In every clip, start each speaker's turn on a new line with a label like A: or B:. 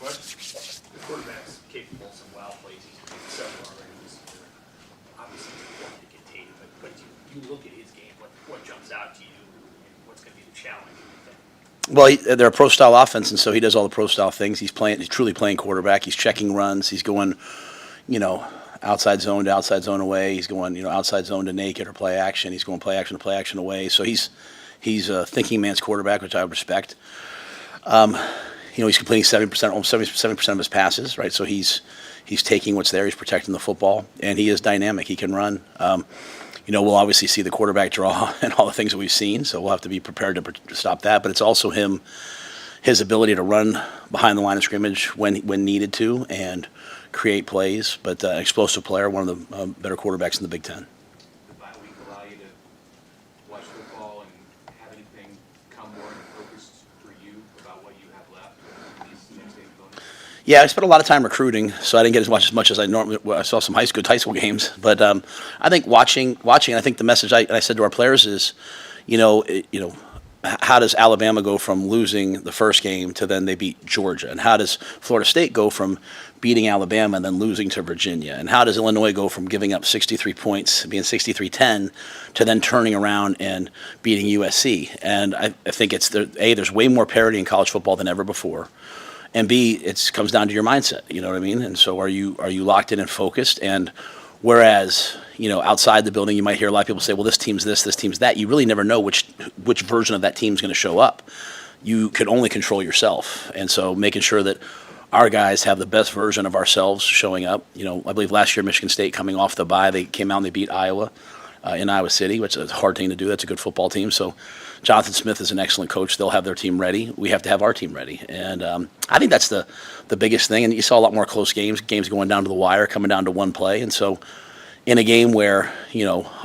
A: The quarterback's capable of some wild plays. He's made several already this year. Obviously, it's important to contain him, but you look at his game, what jumps out to you, and what's going to be the challenge, you think?
B: Well, they're a pro-style offense, and so he does all the pro-style things. He's truly playing quarterback. He's checking runs. He's going, outside zone to outside zone away. He's going, outside zone to naked or play action. He's going play action to play action away. So he's a thinking man's quarterback, which I respect. He's completing 70%, almost 70% of his passes, right? So he's taking what's there. He's protecting the football, and he is dynamic. He can run. We'll obviously see the quarterback draw and all the things that we've seen, so we'll have to be prepared to stop that. But it's also his ability to run behind the line of scrimmage when needed to and create plays. But an explosive player, one of the better quarterbacks in the Big Ten.
A: The bye week allow you to watch football and have anything come more in focus for you about what you have left in these next 8 opponents?
B: Yeah, I spent a lot of time recruiting, so I didn't get as much as I normally. I saw some high school games, but I think watching. I think the message I said to our players is, how does Alabama go from losing the first game to then they beat Georgia, and how does Florida State go from beating Alabama and then losing to Virginia, and how does Illinois go from giving up 63 points, being 63-10, to then turning around and beating USC? And I think there's way more parity in college football than ever before. And B, it comes down to your mindset, you know what I mean? And so are you locked in and focused? And whereas, outside the building, you might hear a lot of people say, well, this team's this team's that. You really never know which version of that team's going to show up. You can only control yourself. And so making sure that our guys have the best version of ourselves showing up. I believe last year Michigan State coming off the bye, they came out and they beat Iowa in Iowa City, which is a hard thing to do. That's a good football team. So Jonathan Smith is an excellent coach. They'll have their team ready. We have to have our team ready. And I think that's the biggest thing. And you saw a lot more close games going down to the wire, coming down to one play. And so in a game where,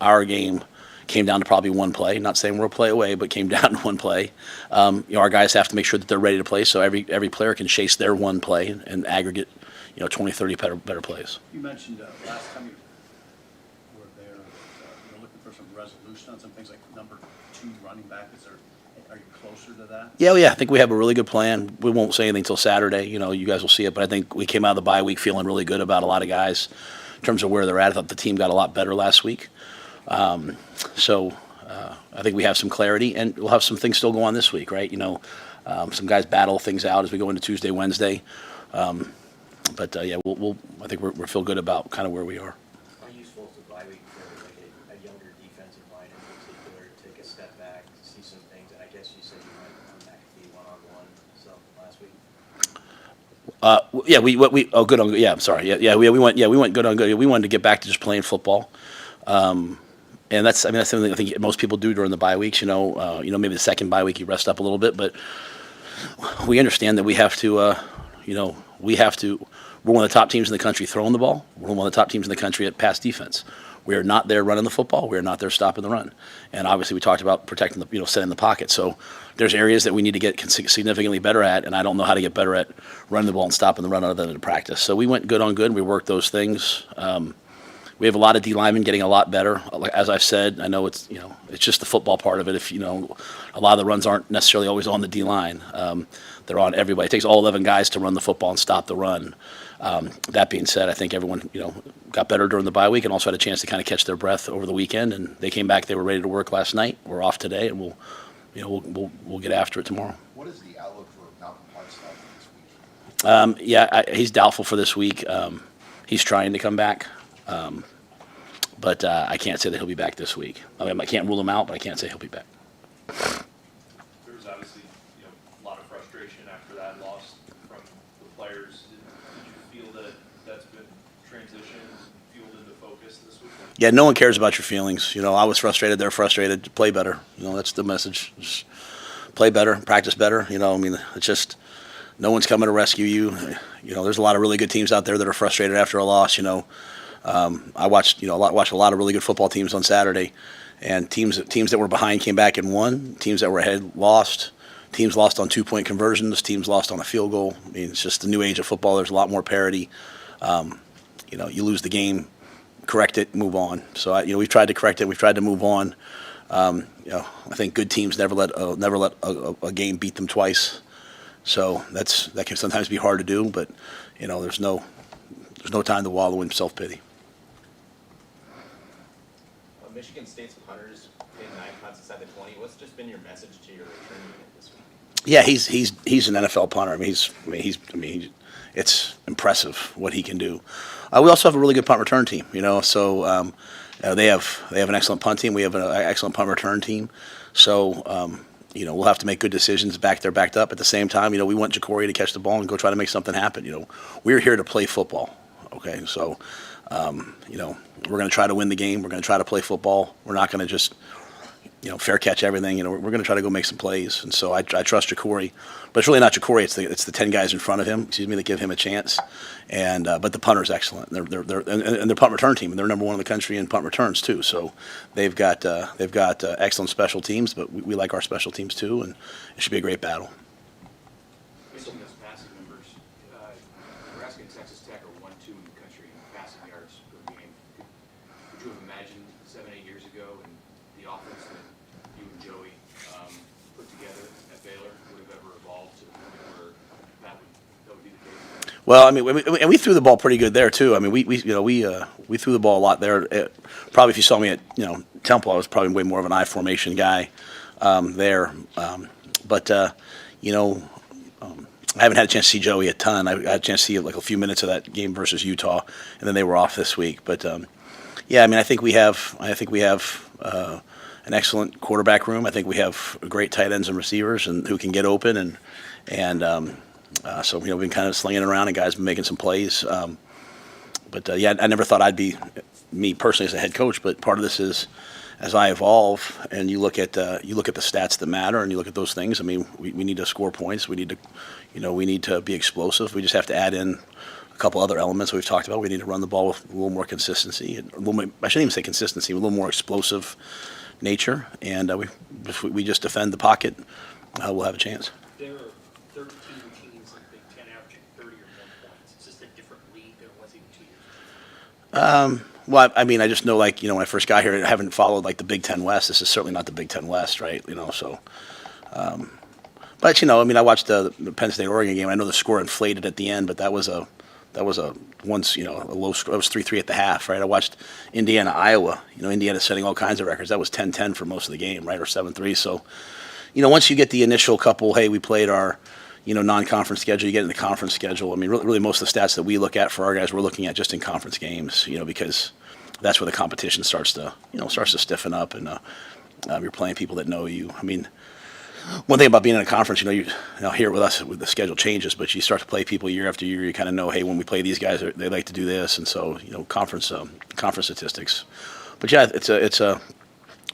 B: our game came down to probably one play, not saying we're a play away, but came down to one play, our guys have to make sure that they're ready to play so every player can chase their one play and aggregate, 20, 30 better plays.
C: You mentioned last time you were there, you're looking for some resolution on some things like number 2 running back. Are you closer to that?
B: Yeah, I think we have a really good plan. We won't say anything until Saturday. You guys will see it, but I think we came out of the bye week feeling really good about a lot of guys in terms of where they're at. I thought the team got a lot better last week. So I think we have some clarity, and we'll have some things still go on this week, right? Some guys battle things out as we go into Tuesday, Wednesday. But I think we feel good about kind of where we are.
A: How useful is the bye week for a younger defensive line in particular to take a step back, to see some things? And I guess you said you might come back to be one-on-one some last week.
B: Good on. Yeah, I'm sorry. We went good on good. We wanted to get back to just playing football. And that's something I think most people do during the bye weeks. Maybe the second bye week you rest up a little bit, but we understand that we have to. We're one of the top teams in the country throwing the ball. We're one of the top teams in the country at pass defense. We are not there running the football. We are not there stopping the run. And obviously, we talked about protecting setting the pocket. So there's areas that we need to get significantly better at, and I don't know how to get better at running the ball and stopping the run other than in practice. So we went good on good. And we worked those things. We have a lot of D linemen getting a lot better. As I've said, I know it's just the football part of it. If a lot of the runs aren't necessarily always on the D line. They're on everybody. It takes all 11 guys to run the football and stop the run. That being said, I think everyone got better during the bye week and also had a chance to kind of catch their breath over the weekend. And they came back. They were ready to work last night. We're off today, and we'll get after it tomorrow.
D: What is the outlook for Malcolm Hartsock this week?
B: He's doubtful for this week. He's trying to come back. But I can't say that he'll be back this week. I can't rule him out, but I can't say he'll be back.
E: There was obviously a lot of frustration after that loss from the players. Did you feel that that's been transitioned, fueled into focus this week?
B: Yeah, no one cares about your feelings. I was frustrated. They're frustrated. Play better. That's the message. Just play better, practice better. It's just no one's coming to rescue you. There's a lot of really good teams out there that are frustrated after a loss. I watched a lot of really good football teams on Saturday, and teams that were behind came back and won. Teams that were ahead lost. Teams lost on 2-point conversions. Teams lost on a field goal. It's just the new age of football. There's a lot more parity. You lose the game, correct it, move on. So we've tried to correct it. We've tried to move on. I think good teams never let a game beat them twice. So that can sometimes be hard to do, but there's no time to wallow in self-pity.
F: Michigan State's punters hit 9 punts inside the 20. What's just been your message to your return unit this week?
B: Yeah, he's an NFL punter. It's impressive what he can do. We also have a really good punt return team. So they have an excellent punt team. We have an excellent punt return team. So we'll have to make good decisions backed up. At the same time, we want Jacory to catch the ball and go try to make something happen. We're here to play football. Okay, so we're going to try to win the game. We're going to try to play football. We're not going to just fair catch everything. We're going to try to go make some plays. And so I trust Jacory, but it's really not Jacory. It's the 10 guys in front of him, that give him a chance. And but the punter's excellent. They're their punt return team, and they're number 1 in the country in punt returns too. So they've got excellent special teams, but we like our special teams too, and it should be a great battle.
G: Based on those passing numbers, Nebraska and Texas Tech are 1-2 in the country in passing yards per game. Could you have imagined 7-8 years ago and the offense that you and Joey put together at Baylor would have ever evolved to the point where that would be the case?
B: Well, and we threw the ball pretty good there too. We threw the ball a lot there. Probably if you saw me at Temple, I was probably way more of an I formation guy there. But I haven't had a chance to see Joey a ton. I had a chance to see like a few minutes of that game versus Utah, and then they were off this week. But I think we have an excellent quarterback room. I think we have great tight ends and receivers and who can get open so we've been kind of slinging it around and guys been making some plays. I never thought I'd be me personally as a head coach, but part of this is as I evolve and you look at the stats that matter and you look at those things. We need to score points. We need to be explosive. We just have to add in a couple other elements we've talked about. We need to run the ball with a little more consistency, I shouldn't even say consistency, a little more explosive nature. And if we just defend the pocket, we'll have a chance.
A: There are 13 teams in the Big Ten averaging 30 or more points. It's just a different league than it was even 2 years ago.
B: Well, I just know, when I first got here, I haven't followed, the Big Ten West. This is certainly not the Big Ten West, right? So. But, I watched the Penn State-Oregon game. I know the score inflated at the end, but that was a once, a low score. It was 3-3 at the half, right? I watched Indiana-Iowa. Indiana setting all kinds of records. That was 10-10 for most of the game, right, or 7-3. So, once you get the initial couple, hey, we played our, non-conference schedule, you get in the conference schedule. Really most of the stats that we look at for our guys, we're looking at just in conference games, because that's where the competition starts to stiffen up, and you're playing people that know you. One thing about being in a conference, here with us, the schedule changes, but you start to play people year after year. You kind of know, hey, when we play these guys, they like to do this, and so conference statistics. But yeah, it's a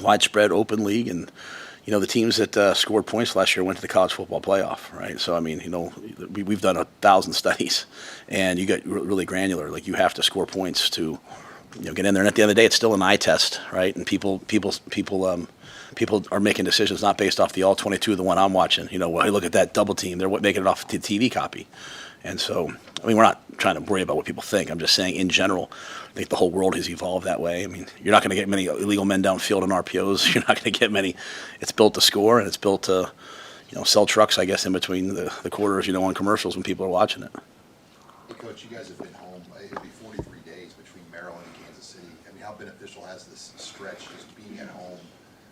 B: widespread open league, and the teams that scored points last year went to the college football playoff, right? So we've done 1,000 studies, and you get really granular. You have to score points to get in there. And at the end of the day, it's still an eye test, right? And people are making decisions not based off the all 22, the one I'm watching. When I look at that double team, they're making it off the TV copy. And so, we're not trying to worry about what people think. I'm just saying, in general, I think the whole world has evolved that way. You're not going to get many illegal men downfield in RPOs. You're not going to get many. It's built to score, and it's built to, sell trucks, I guess, in between the quarters, on commercials when people are watching it.
D: Hey, Coach, you guys have been home. It'll be 43 days between Maryland and Kansas City. How beneficial has this stretch just being at home?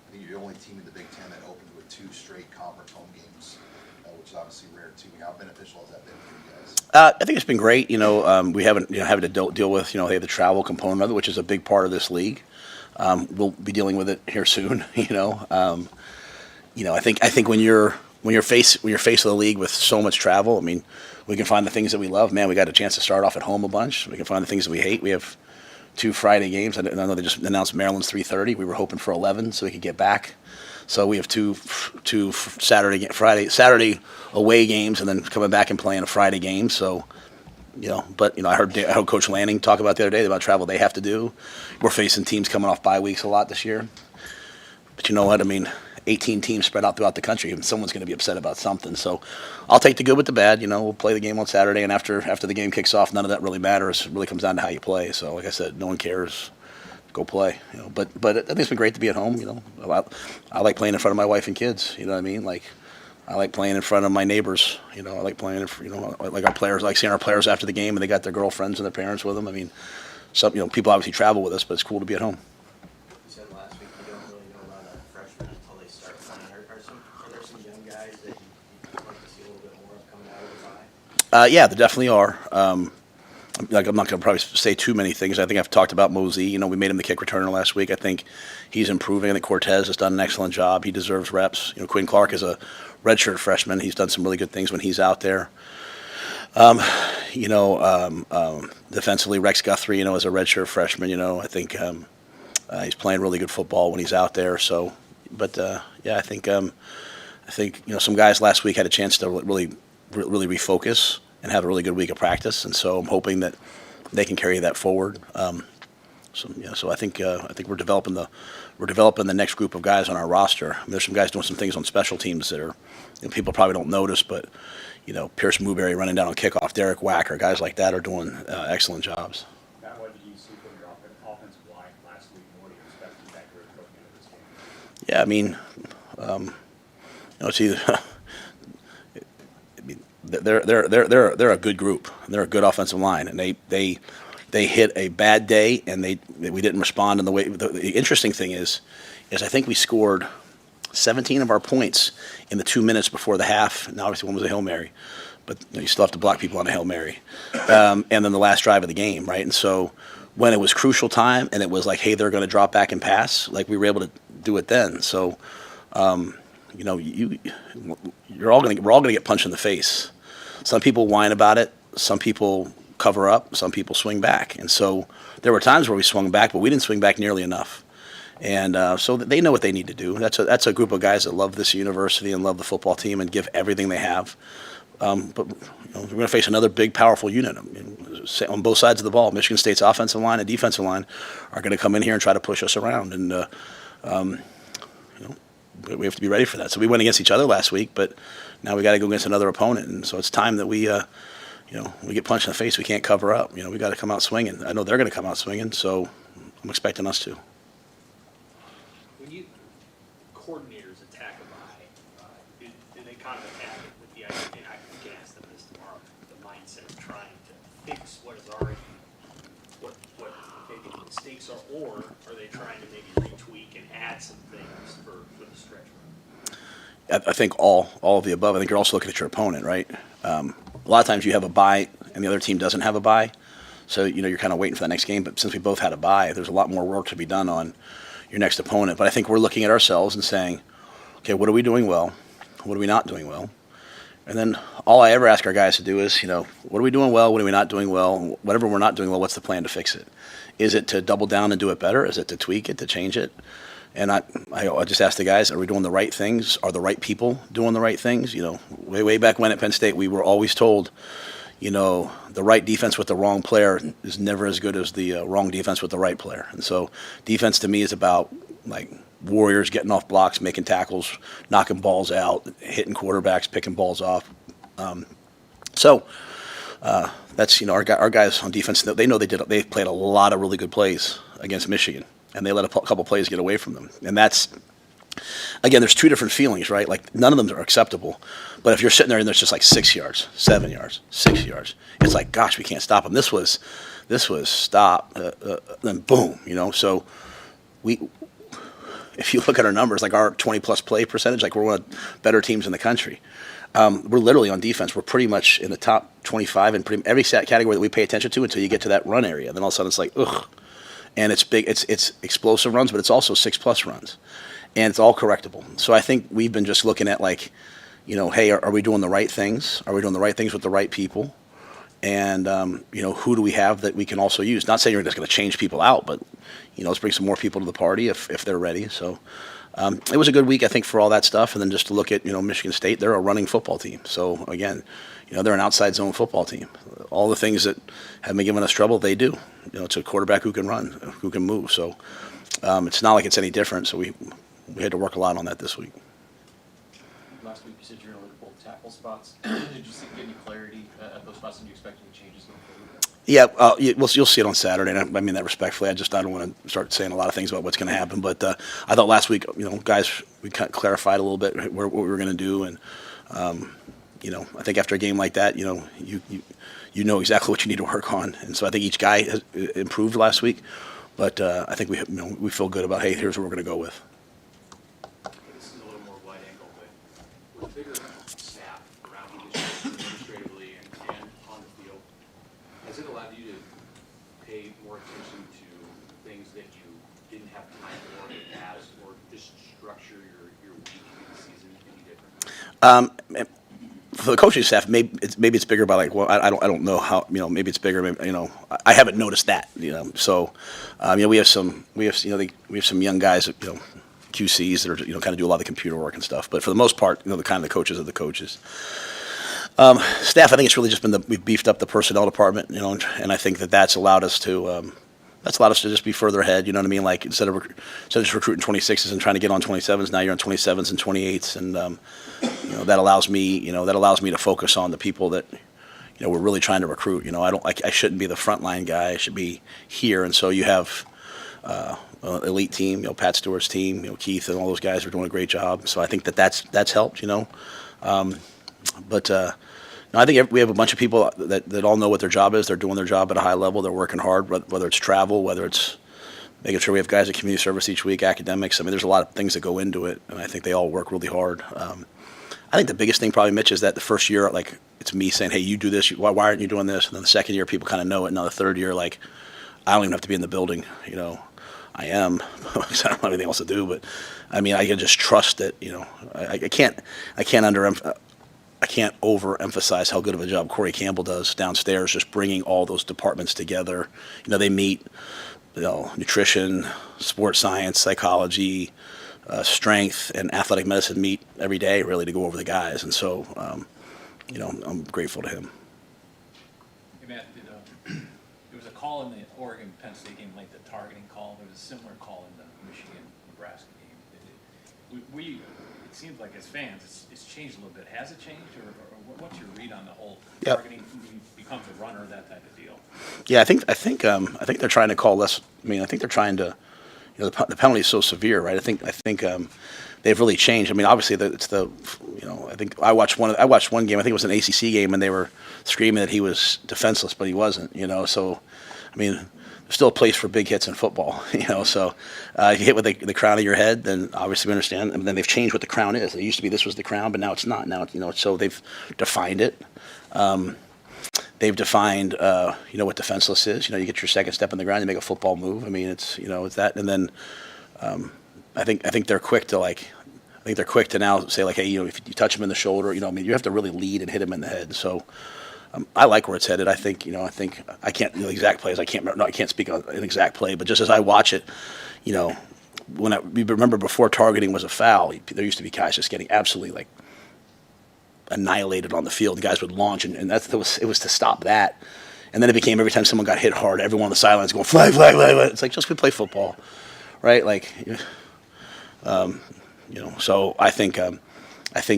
D: I think you're the only team in the Big Ten that opened with 2 straight conference home games, which is obviously rare too. How beneficial has that been for you guys? I
B: think it's been great. We haven't having to deal with they have the travel component of it, which is a big part of this league. We'll be dealing with it here soon. I think when you're faced with a league with so much travel, we can find the things that we love. Man, we got a chance to start off at home a bunch. We can find the things that we hate. We have 2 Friday games. I know they just announced Maryland's 3:30. We were hoping for 11 so we could get back. So we have two Saturday away games, and then coming back and playing a Friday game. So, I heard Coach Lanning talk about the other day about travel they have to do. We're facing teams coming off bye weeks a lot this year. But you know what? 18 teams spread out throughout the country, and someone's going to be upset about something. So I'll take the good with the bad. We'll play the game on Saturday, and after the game kicks off, none of that really matters. It really comes down to how you play. So, like I said, no one cares. Go play. But I think it's been great to be at home. I like playing in front of my wife and kids. I like playing in front of my neighbors. I like playing, like our players, I like seeing our players after the game and they got their girlfriends and their parents with them. I mean, people obviously travel with us, but it's cool to be at home.
F: You said last week you don't really know about freshmen until they start playing. Are there some young guys that you'd like to see a little bit more of coming out of the bye?
B: Yeah, there definitely are. I'm not going to probably say too many things. I think I've talked about Mosey. We made him the kick returner last week. I think he's improving. I think Cortez has done an excellent job. He deserves reps. Quinn Clark is a redshirt freshman. He's done some really good things when he's out there. Defensively, Rex Guthrie, is a redshirt freshman. I think he's playing really good football when he's out there. So, but I think some guys last week had a chance to really refocus and have a really good week of practice, and so I'm hoping that they can carry that forward. So I think we're developing the next group of guys on our roster. There's some guys doing some things on special teams that are people probably don't notice, but Pierce Mooberry running down on kickoff, Derek Wacker, guys like that are doing excellent jobs.
C: Matt, what did you see from your offensive line last week, and what do you expect from that group going into this game?
B: Yeah, I mean, it's either. They're a good group. They're a good offensive line, and they hit a bad day, and we didn't respond in the way. The interesting thing is I think we scored 17 of our points in the 2 minutes before the half. Now, obviously, one was a Hail Mary, but you still have to block people on a Hail Mary, and then the last drive of the game, right? And so when it was crucial time, and it was like, hey, they're going to drop back and pass, like we were able to do it then. So. We're all going to get punched in the face. Some people whine about it. Some people cover up. Some people swing back. And so there were times where we swung back, but we didn't swing back nearly enough. And so they know what they need to do. That's a group of guys that love this university and love the football team and give everything they have. But we're going to face another big, powerful unit. On both sides of the ball, Michigan State's offensive line and defensive line are going to come in here and try to push us around. And we have to be ready for that. So we went against each other last week, but now we got to go against another opponent. And so it's time that we get punched in the face. We can't cover up. We got to come out swinging. I know they're going to come out swinging, so I'm expecting us to.
A: When you coordinators attack a bye, do they kind of attack it with the idea, and I can ask them this tomorrow, the mindset of trying to fix what is already, what maybe the mistakes are, or are they trying to maybe retweak and add some things for the stretch run?
B: I think all of the above. I think you're also looking at your opponent, right? A lot of times you have a bye and the other team doesn't have a bye, so you're kind of waiting for the next game. But since we both had a bye, there's a lot more work to be done on your next opponent. But I think we're looking at ourselves and saying, okay, what are we doing well? What are we not doing well? And then all I ever ask our guys to do is, what are we doing well? What are we not doing well? Whatever we're not doing well, what's the plan to fix it? Is it to double down and do it better? Is it to tweak it, to change it? And I just ask the guys, are we doing the right things? Are the right people doing the right things? Way back when at Penn State, we were always told, the right defense with the wrong player is never as good as the wrong defense with the right player. And so defense to me is about, like, warriors getting off blocks, making tackles, knocking balls out, hitting quarterbacks, picking balls off. That's our guys on defense. They know they played a lot of really good plays against Michigan, and they let a couple plays get away from them. And that's, again, there's two different feelings, right? Like, none of them are acceptable. But if you're sitting there and there's just like 6 yards, 7 yards, 6 yards, it's like, gosh, we can't stop them. This was stop, then boom, So if you look at our numbers, like our 20-plus play percentage, like we're one of the better teams in the country. We're literally on defense. We're pretty much in the top 25 in every category that we pay attention to until you get to that run area. Then all of a sudden it's like, ugh. And it's big. It's explosive runs, but it's also 6+ runs. And it's all correctable. So I think we've been just looking at, like, hey, are we doing the right things? Are we doing the right things with the right people? And, who do we have that we can also use? Not saying you're just going to change people out, but, let's bring some more people to the party if they're ready. So it was a good week, I think, for all that stuff. And then just to look at, Michigan State, they're a running football team. So, again, they're an outside zone football team. All the things that have been giving us trouble, they do. It's a quarterback who can run, who can move. So it's not like it's any different. So we had to work a lot on that this week.
G: Last week you said you're going to look at both tackle spots. Did you get any clarity at those spots, and do you expect any changes going forward?
B: Yeah, you'll see it on Saturday, and I mean that respectfully. I don't want to start saying a lot of things about what's going to happen. But I thought last week, guys, we kind of clarified a little bit what we were going to do, and I think after a game like that, you know exactly what you need to work on. And so I think each guy has improved last week. But I think we feel good about, hey, here's what we're going to go with.
G: This is a little more wide angle, but with bigger staff around you this year, administratively and on the field, has it allowed you to pay more attention to things that you didn't have time for in the past, or just structure your week in the season any different?
B: For the coaching staff, maybe it's bigger by like, well, I don't know how, maybe it's bigger. Maybe, I haven't noticed that, So, we have some young guys, QCs that are, kind of do a lot of the computer work and stuff. But for the most part, the kind of the coaches are the coaches. Staff, I think it's really just been we've beefed up the personnel department, and I think that's allowed us to just be further ahead. You know what I mean? Like instead of just recruiting 26s and trying to get on 27s, now you're on 27s and 28s, and that allows me to focus on the people that we're really trying to recruit. I shouldn't be the frontline guy. I should be here, and so you have an elite team. Pat Stewart's team. Keith and all those guys are doing a great job. So I think that's helped. But I think we have a bunch of people that all know what their job is. They're doing their job at a high level. They're working hard, whether it's travel, whether it's making sure we have guys at community service each week, academics. I mean, there's a lot of things that go into it, and I think they all work really hard. I think the biggest thing probably, Mitch, is that the first year, like, it's me saying, hey, you do this. Why aren't you doing this? And then the second year, people kind of know it. And now the third year, like, I don't even have to be in the building. I am because I don't have anything else to do. But, I mean, I can just trust that, I can't overemphasize how good of a job Corey Campbell does downstairs, just bringing all those departments together. They meet, nutrition, sports science, psychology, strength, and athletic medicine meet every day, really, to go over the guys. And so, I'm grateful to him.
H: Hey, Matt, there was a call in the Oregon-Penn State game, like the targeting call. There was a similar call in the Michigan-Nebraska game. It seems like as fans, it's changed a little bit. Has it changed, or what's your read on the whole targeting becomes a runner, that type of deal?
B: Yeah, I think they're trying to call less. I mean, I think they're trying to. The penalty is so severe, right? I think they've really changed. I mean, obviously, I think I watched one game. I think it was an ACC game, and they were screaming that he was defenseless, but he wasn't. So, I mean, there's still a place for big hits in football. So if you hit with the crown of your head, then obviously we understand. And then they've changed what the crown is. It used to be this was the crown, but now it's not. Now so they've defined it. They've defined, what defenseless is. You get your second step in the ground, you make a football move. I mean, it's that. And then I think they're quick to now say, like, hey, if you touch him in the shoulder, I mean, you have to really lead and hit him in the head. So I like where it's headed. I think I can't the exact plays. I can't speak on an exact play, but just as I watch it, we remember before targeting was a foul, there used to be guys just getting absolutely like annihilated on the field. Guys would launch, and it was to stop that. And then it became every time someone got hit hard, everyone on the sidelines going flag, flag, flag, flag. It's like, just go play football, right? Like, So I think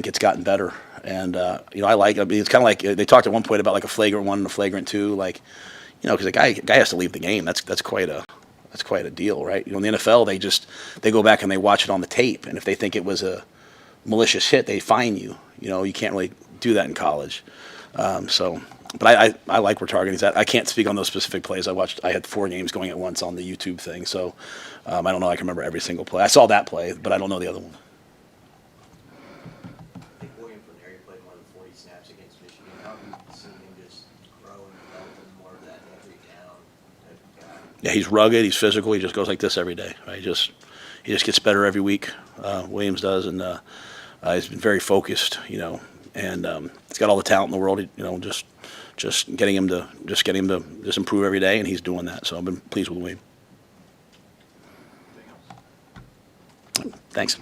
B: it's gotten better, and I like. I mean, it's kind of like they talked at one point about like a flagrant 1 and a flagrant 2, like, because the guy has to leave the game. That's quite a deal, right? In the NFL, they go back and they watch it on the tape, and if they think it was a malicious hit, they fine you. You can't really do that in college. But I like where targeting's at. I can't speak on those specific plays. I had 4 games going at once on the YouTube thing, so I don't know. I can remember every single play. I saw that play, but I don't know the other one.
F: I think William Perneri played more than 40 snaps against Michigan. How have you seen him just grow and develop into more of that every down type of guy?
B: Yeah, he's rugged. He's physical. He just goes like this every day. Right? He just gets better every week. Williams does, and he's been very focused. And he's got all the talent in the world. Just getting him to improve every day, and he's doing that. So I've been pleased with William. Thanks.